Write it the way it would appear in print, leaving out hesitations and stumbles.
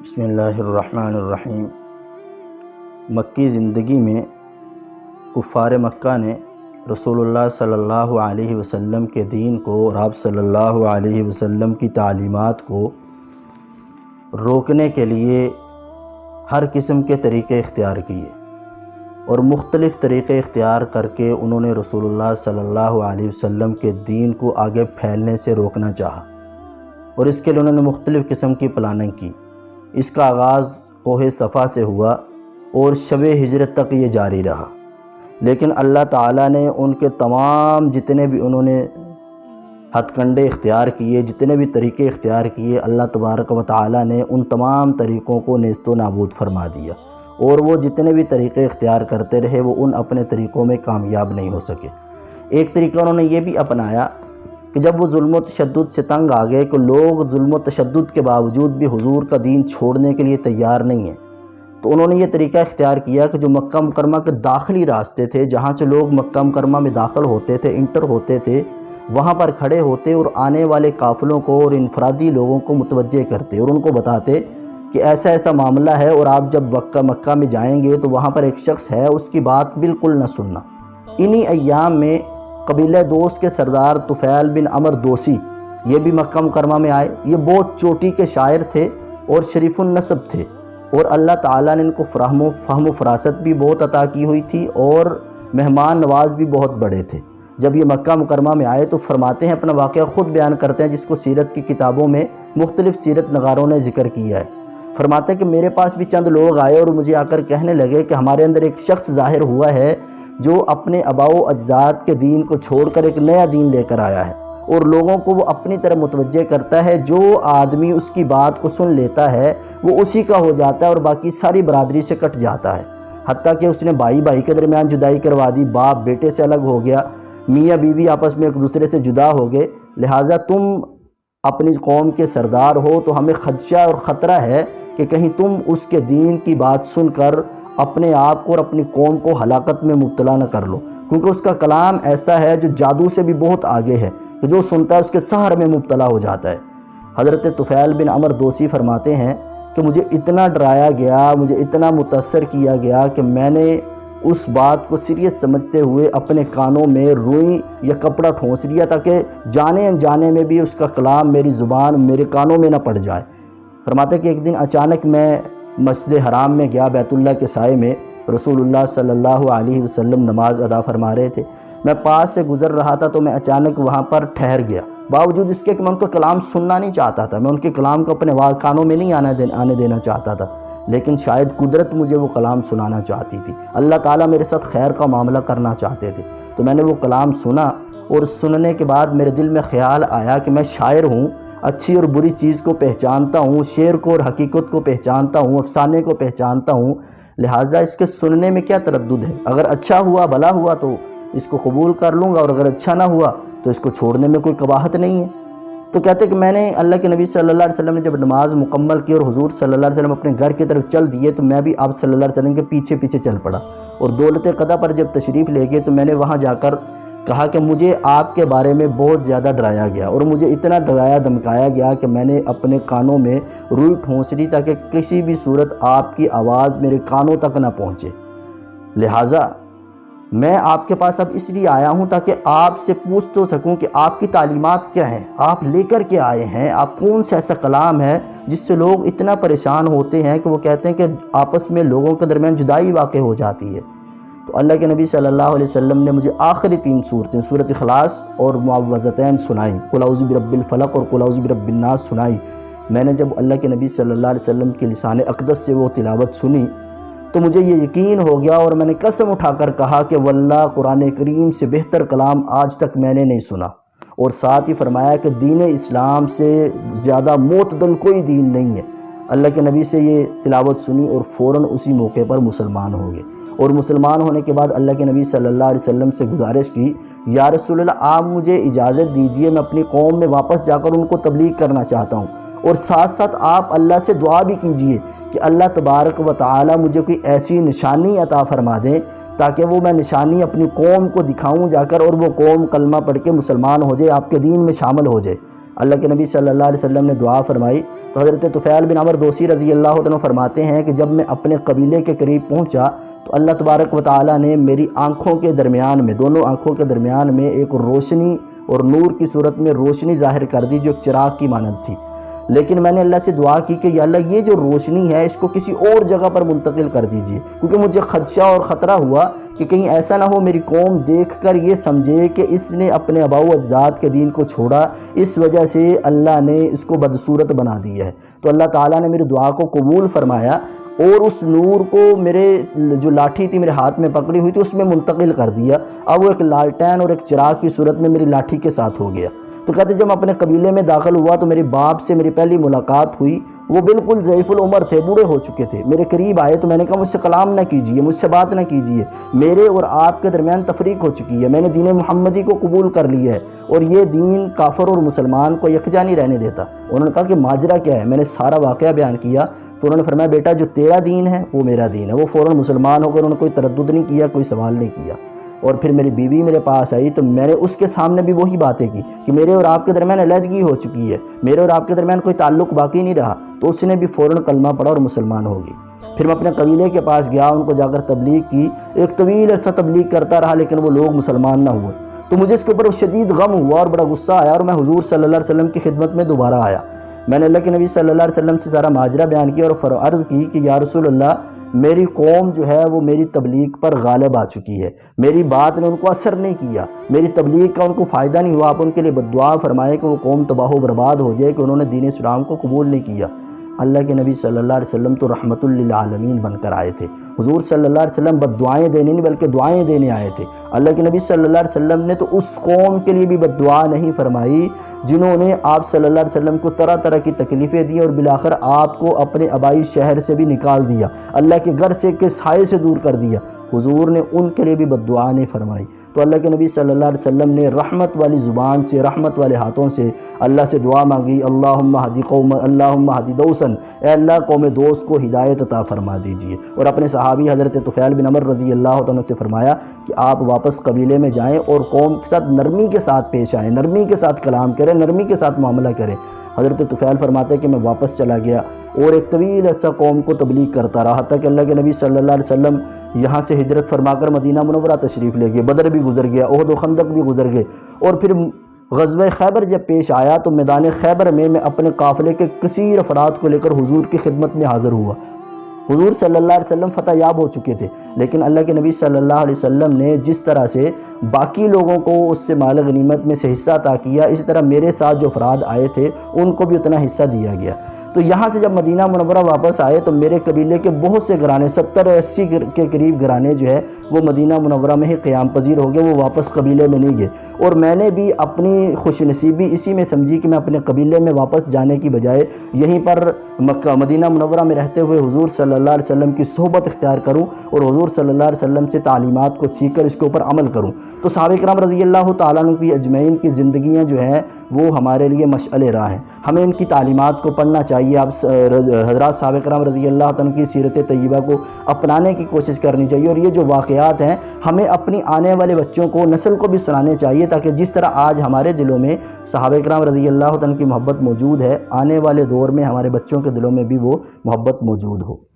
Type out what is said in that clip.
بسم اللہ الرحمن الرحیم۔ مکی زندگی میں کفار مکہ نے رسول اللہ صلی اللہ علیہ وسلم کے دین کو اور آپ صلی اللہ علیہ وسلم کی تعلیمات کو روکنے کے لیے ہر قسم کے طریقے اختیار کیے اور مختلف طریقے اختیار کر کے انہوں نے رسول اللہ صلی اللہ علیہ وسلم کے دین کو آگے پھیلنے سے روکنا چاہا، اور اس کے لیے انہوں نے مختلف قسم کی پلاننگ کی۔ اس کا آغاز کوہ صفا سے ہوا اور شب ہجرت تک یہ جاری رہا، لیکن اللہ تعالیٰ نے ان کے تمام جتنے بھی انہوں نے ہتھ کنڈے اختیار کیے، جتنے بھی طریقے اختیار کیے، اللہ تبارک و تعالیٰ نے ان تمام طریقوں کو نیست و نابود فرما دیا، اور وہ جتنے بھی طریقے اختیار کرتے رہے وہ ان اپنے طریقوں میں کامیاب نہیں ہو سکے۔ ایک طریقہ انہوں نے یہ بھی اپنایا کہ جب وہ ظلم و تشدد سے تنگ آ گئے کہ لوگ ظلم و تشدد کے باوجود بھی حضور کا دین چھوڑنے کے لیے تیار نہیں ہیں، تو انہوں نے یہ طریقہ اختیار کیا کہ جو مکہ مکرمہ کے داخلی راستے تھے، جہاں سے لوگ مکہ مکرمہ میں داخل ہوتے تھے، انٹر ہوتے تھے، وہاں پر کھڑے ہوتے اور آنے والے قافلوں کو اور انفرادی لوگوں کو متوجہ کرتے اور ان کو بتاتے کہ ایسا ایسا معاملہ ہے، اور آپ جب مکہ میں جائیں گے تو وہاں پر ایک شخص ہے، اس کی بات بالکل نہ سننا۔ انہی ایام میں قبیلہ دوس کے سردار طفیل بن عمر دوسی یہ بھی مکہ مکرمہ میں آئے۔ یہ بہت چوٹی کے شاعر تھے اور شریف النسب تھے، اور اللہ تعالیٰ نے ان کو فہم و فراست بھی بہت عطا کی ہوئی تھی اور مہمان نواز بھی بہت بڑے تھے۔ جب یہ مکہ مکرمہ میں آئے تو فرماتے ہیں، اپنا واقعہ خود بیان کرتے ہیں جس کو سیرت کی کتابوں میں مختلف سیرت نگاروں نے ذکر کیا ہے۔ فرماتے ہیں کہ میرے پاس بھی چند لوگ آئے اور مجھے آ کر کہنے لگے کہ ہمارے اندر ایک شخص ظاہر ہوا ہے جو اپنے آباء و اجداد کے دین کو چھوڑ کر ایک نیا دین لے کر آیا ہے، اور لوگوں کو وہ اپنی طرف متوجہ کرتا ہے۔ جو آدمی اس کی بات کو سن لیتا ہے وہ اسی کا ہو جاتا ہے اور باقی ساری برادری سے کٹ جاتا ہے، حتیٰ کہ اس نے بھائی بھائی کے درمیان جدائی کروا دی، باپ بیٹے سے الگ ہو گیا، میاں بیوی آپس میں ایک دوسرے سے جدا ہو گئے۔ لہٰذا تم اپنی قوم کے سردار ہو تو ہمیں خدشہ اور خطرہ ہے کہ کہیں تم اس کے دین کی بات سن کر اپنے آپ کو اور اپنی قوم کو ہلاکت میں مبتلا نہ کر لو، کیونکہ اس کا کلام ایسا ہے جو جادو سے بھی بہت آگے ہے کہ جو سنتا ہے اس کے سحر میں مبتلا ہو جاتا ہے۔ حضرت طفیل بن عمر دوسی فرماتے ہیں کہ مجھے اتنا ڈرایا گیا، مجھے اتنا متاثر کیا گیا کہ میں نے اس بات کو سیریس سمجھتے ہوئے اپنے کانوں میں روئی یا کپڑا ٹھونس لیا تاکہ جانے انجانے میں بھی اس کا کلام میری زبان میرے کانوں میں نہ پڑ جائے۔ فرماتے کہ ایک دن اچانک میں مسجد حرام میں گیا، بیت اللہ کے سائے میں رسول اللہ صلی اللہ علیہ وسلم نماز ادا فرما رہے تھے۔ میں پاس سے گزر رہا تھا تو میں اچانک وہاں پر ٹھہر گیا، باوجود اس کے کہ میں ان کا کلام سننا نہیں چاہتا تھا، میں ان کے کلام کو اپنے کانوں میں نہیں آنے دینا چاہتا تھا، لیکن شاید قدرت مجھے وہ کلام سنانا چاہتی تھی، اللہ تعالیٰ میرے ساتھ خیر کا معاملہ کرنا چاہتے تھے۔ تو میں نے وہ کلام سنا، اور سننے کے بعد میرے دل میں خیال آیا کہ میں شاعر ہوں، اچھی اور بری چیز کو پہچانتا ہوں، شعر کو اور حقیقت کو پہچانتا ہوں، افسانے کو پہچانتا ہوں، لہٰذا اس کے سننے میں کیا تردد ہے؟ اگر اچھا ہوا بھلا ہوا تو اس کو قبول کر لوں گا، اور اگر اچھا نہ ہوا تو اس کو چھوڑنے میں کوئی قباحت نہیں ہے۔ تو کہتے کہ میں نے اللہ کے نبی صلی اللہ علیہ وسلم نے جب نماز مکمل کی اور حضور صلی اللہ علیہ وسلم اپنے گھر کی طرف چل دیے تو میں بھی آپ صلی اللہ علیہ وسلم کے پیچھے پیچھے چل پڑا، اور دولت قضا پر جب تشریف لے گئے تو میں نے وہاں جا کر کہا کہ مجھے آپ کے بارے میں بہت زیادہ ڈرایا گیا، اور مجھے اتنا ڈرایا دھمکایا گیا کہ میں نے اپنے کانوں میں روئی ٹھونس لی تاکہ کسی بھی صورت آپ کی آواز میرے کانوں تک نہ پہنچے۔ لہٰذا میں آپ کے پاس اب اس لیے آیا ہوں تاکہ آپ سے پوچھ تو سکوں کہ آپ کی تعلیمات کیا ہیں، آپ لے کر کے آئے ہیں، آپ کون سا ایسا کلام ہے جس سے لوگ اتنا پریشان ہوتے ہیں کہ وہ کہتے ہیں کہ آپس میں لوگوں کے درمیان جدائی واقع ہو جاتی ہے۔ تو اللہ کے نبی صلی اللہ علیہ وسلم نے مجھے آخری 3 صورتیں، سورۃ اخلاص اور معوذتین سنائیں، قل اعوذ برب الفلق اور قل اعوذ برب الناس سنائی۔ میں نے جب اللہ کے نبی صلی اللہ علیہ وسلم کے لسان اقدس سے وہ تلاوت سنی تو مجھے یہ یقین ہو گیا، اور میں نے قسم اٹھا کر کہا کہ واللہ قرآن کریم سے بہتر کلام آج تک میں نے نہیں سنا، اور ساتھ ہی فرمایا کہ دین اسلام سے زیادہ معتدل کوئی دین نہیں ہے۔ اللہ کے نبی سے یہ تلاوت سنی اور فوراً اسی موقع پر مسلمان ہو گئے، اور مسلمان ہونے کے بعد اللہ کے نبی صلی اللہ علیہ وسلم سے گزارش کی، یا رسول اللہ آپ مجھے اجازت دیجئے، میں اپنی قوم میں واپس جا کر ان کو تبلیغ کرنا چاہتا ہوں، اور ساتھ ساتھ آپ اللہ سے دعا بھی کیجئے کہ اللہ تبارک و تعالی مجھے کوئی ایسی نشانی عطا فرما دیں تاکہ وہ میں نشانی اپنی قوم کو دکھاؤں جا کر، اور وہ قوم کلمہ پڑھ کے مسلمان ہو جائے، آپ کے دین میں شامل ہو جائے۔ اللہ کے نبی صلی اللہ علیہ وسلم نے دعا فرمائی تو حضرت طفیل بن عمر دوسی رضی اللہ عنہ فرماتے ہیں کہ جب میں اپنے قبیلے کے قریب پہنچا تو اللہ تبارک و تعالیٰ نے میری آنکھوں کے درمیان میں، دونوں آنکھوں کے درمیان میں ایک روشنی اور نور کی صورت میں روشنی ظاہر کر دی جو ایک چراغ کی مانند تھی۔ لیکن میں نے اللہ سے دعا کی کہ یا اللہ یہ جو روشنی ہے اس کو کسی اور جگہ پر منتقل کر دیجئے، کیونکہ مجھے خدشہ اور خطرہ ہوا کہ کہیں ایسا نہ ہو میری قوم دیکھ کر یہ سمجھے کہ اس نے اپنے آباء و اجداد کے دین کو چھوڑا، اس وجہ سے اللہ نے اس کو بدصورت بنا دیا ہے۔ تو اللہ تعالیٰ نے میری دعا کو قبول فرمایا اور اس نور کو میرے جو لاٹھی تھی میرے ہاتھ میں پکڑی ہوئی تھی اس میں منتقل کر دیا۔ اب وہ ایک لالٹین اور ایک چراغ کی صورت میں میری لاٹھی کے ساتھ ہو گیا۔ تو کہتے جب اپنے قبیلے میں داخل ہوا تو میرے باپ سے میری پہلی ملاقات ہوئی، وہ بالکل ضعیف العمر تھے، بوڑھے ہو چکے تھے۔ میرے قریب آئے تو میں نے کہا مجھ سے کلام نہ کیجیے، مجھ سے بات نہ کیجیے، میرے اور آپ کے درمیان تفریق ہو چکی ہے، میں نے دین محمدی کو قبول کر لیا ہے اور یہ دین کافر اور مسلمان کو یکجا نہیں رہنے دیتا۔ انہوں نے کہا کہ ماجرا کیا ہے؟ میں نے سارا واقعہ بیان کیا تو انہوں نے فرمایا بیٹا جو تیرا دین ہے وہ میرا دین ہے۔ وہ فوراً مسلمان ہو کر انہوں نے کوئی تردد نہیں کیا، کوئی سوال نہیں کیا۔ اور پھر میری بیوی میرے پاس آئی تو میں نے اس کے سامنے بھی وہی باتیں کی کہ میرے اور آپ کے درمیان علیحدگی ہو چکی ہے، میرے اور آپ کے درمیان کوئی تعلق باقی نہیں رہا۔ تو اس نے بھی فوراً کلمہ پڑھا اور مسلمان ہو گئی۔ پھر میں اپنے قبیلے کے پاس گیا، ان کو جا کر تبلیغ کی، ایک طویل عرصہ تبلیغ کرتا رہا لیکن وہ لوگ مسلمان نہ ہوئے۔ تو مجھے اس کے اوپر شدید غم ہوا اور بڑا غصہ آیا اور میں حضور صلی اللہ علیہ وسلم کی خدمت میں دوبارہ آیا۔ میں نے اللہ کے نبی صلی اللہ علیہ وسلم سے سارا ماجرا بیان کیا اور عرض کی کہ یا رسول اللہ میری قوم جو ہے وہ میری تبلیغ پر غالب آ چکی ہے، میری بات نے ان کو اثر نہیں کیا، میری تبلیغ کا ان کو فائدہ نہیں ہوا، آپ ان کے لیے بددعا فرمائے کہ وہ قوم تباہ و برباد ہو جائے کہ انہوں نے دین اسلام کو قبول نہیں کیا۔ اللہ کے نبی صلی اللہ علیہ وسلم تو رحمت للعالمین بن کر آئے تھے۔ حضور صلی اللہ علیہ وسلم بد دعائیں دینے نہیں بلکہ دعائیں دینے آئے تھے۔ اللہ کے نبی صلی اللہ علیہ وسلم نے تو اس قوم کے لیے بھی بد دعا نہیں فرمائی جنہوں نے آپ صلی اللہ علیہ وسلم کو طرح طرح کی تکلیفیں دی اور بالآخر آپ کو اپنے آبائی شہر سے بھی نکال دیا، اللہ کے گھر سے کے سائے سے دور کر دیا۔ حضور نے ان کے لیے بھی بد دعا نہیں فرمائی۔ تو اللہ کے نبی صلی اللہ علیہ وسلم نے رحمت والی زبان سے، رحمت والے ہاتھوں سے اللہ سے دعا مانگی، اللہم ہدی قوم، اللہم ہدی دوسن، اے اللہ قوم دوس کو ہدایت عطا فرما دیجئے۔ اور اپنے صحابی حضرت طفیل بن عمر رضی اللہ عنہ سے فرمایا کہ آپ واپس قبیلے میں جائیں اور قوم کے ساتھ نرمی کے ساتھ پیش آئیں، نرمی کے ساتھ کلام کریں، نرمی کے ساتھ معاملہ کریں۔ حضرت طفیل فرماتے کہ میں واپس چلا گیا اور ایک طویل عرصہ قوم کو تبلیغ کرتا رہا، حتیٰ کہ اللہ کے نبی صلی اللہ علیہ وسلم یہاں سے ہجرت فرما کر مدینہ منورہ تشریف لے گئے، بدر بھی گزر گیا، احد و خندق بھی گزر گئے، اور پھر غزوہ خیبر جب پیش آیا تو میدان خیبر میں اپنے قافلے کے کثیر افراد کو لے کر حضور کی خدمت میں حاضر ہوا۔ حضور صلی اللہ علیہ وسلم فتح یاب ہو چکے تھے، لیکن اللہ کے نبی صلی اللہ علیہ وسلم نے جس طرح سے باقی لوگوں کو اس سے مال غنیمت میں سے حصہ عطا کیا، اسی طرح میرے ساتھ جو افراد آئے تھے ان کو بھی اتنا حصہ دیا گیا۔ تو یہاں سے جب مدینہ منورہ واپس آئے تو میرے قبیلے کے بہت سے گھرانے، 70-80 کے قریب گھرانے جو ہے وہ مدینہ منورہ میں ہی قیام پذیر ہو گئے، وہ واپس قبیلے میں نہیں گئے۔ اور میں نے بھی اپنی خوش نصیبی اسی میں سمجھی کہ میں اپنے قبیلے میں واپس جانے کی بجائے یہیں پر مدینہ منورہ میں رہتے ہوئے حضور صلی اللہ علیہ وسلم کی صحبت اختیار کروں اور حضور صلی اللہ علیہ وسلم سے تعلیمات کو سیکھ کر اس کے اوپر عمل کروں۔ تو صحابہ کرام رضی اللہ تعالیٰ عنہ کی اجمعین کی زندگیاں جو ہیں وہ ہمارے لیے مشعل راہ ہیں، ہمیں ان کی تعلیمات کو پڑھنا چاہیے۔ آپ حضرات صحابہ کرام رضی اللہ عنہ کی سیرت طیبہ کو اپنانے کی کوشش کرنی چاہیے، اور یہ جو واقعات ہیں ہمیں اپنی آنے والے بچوں کو، نسل کو بھی سنانے چاہیے، تاکہ جس طرح آج ہمارے دلوں میں صحابہ کرام رضی اللہ عنہ کی محبت موجود ہے، آنے والے دور میں ہمارے بچوں کے دلوں میں بھی وہ محبت موجود ہو۔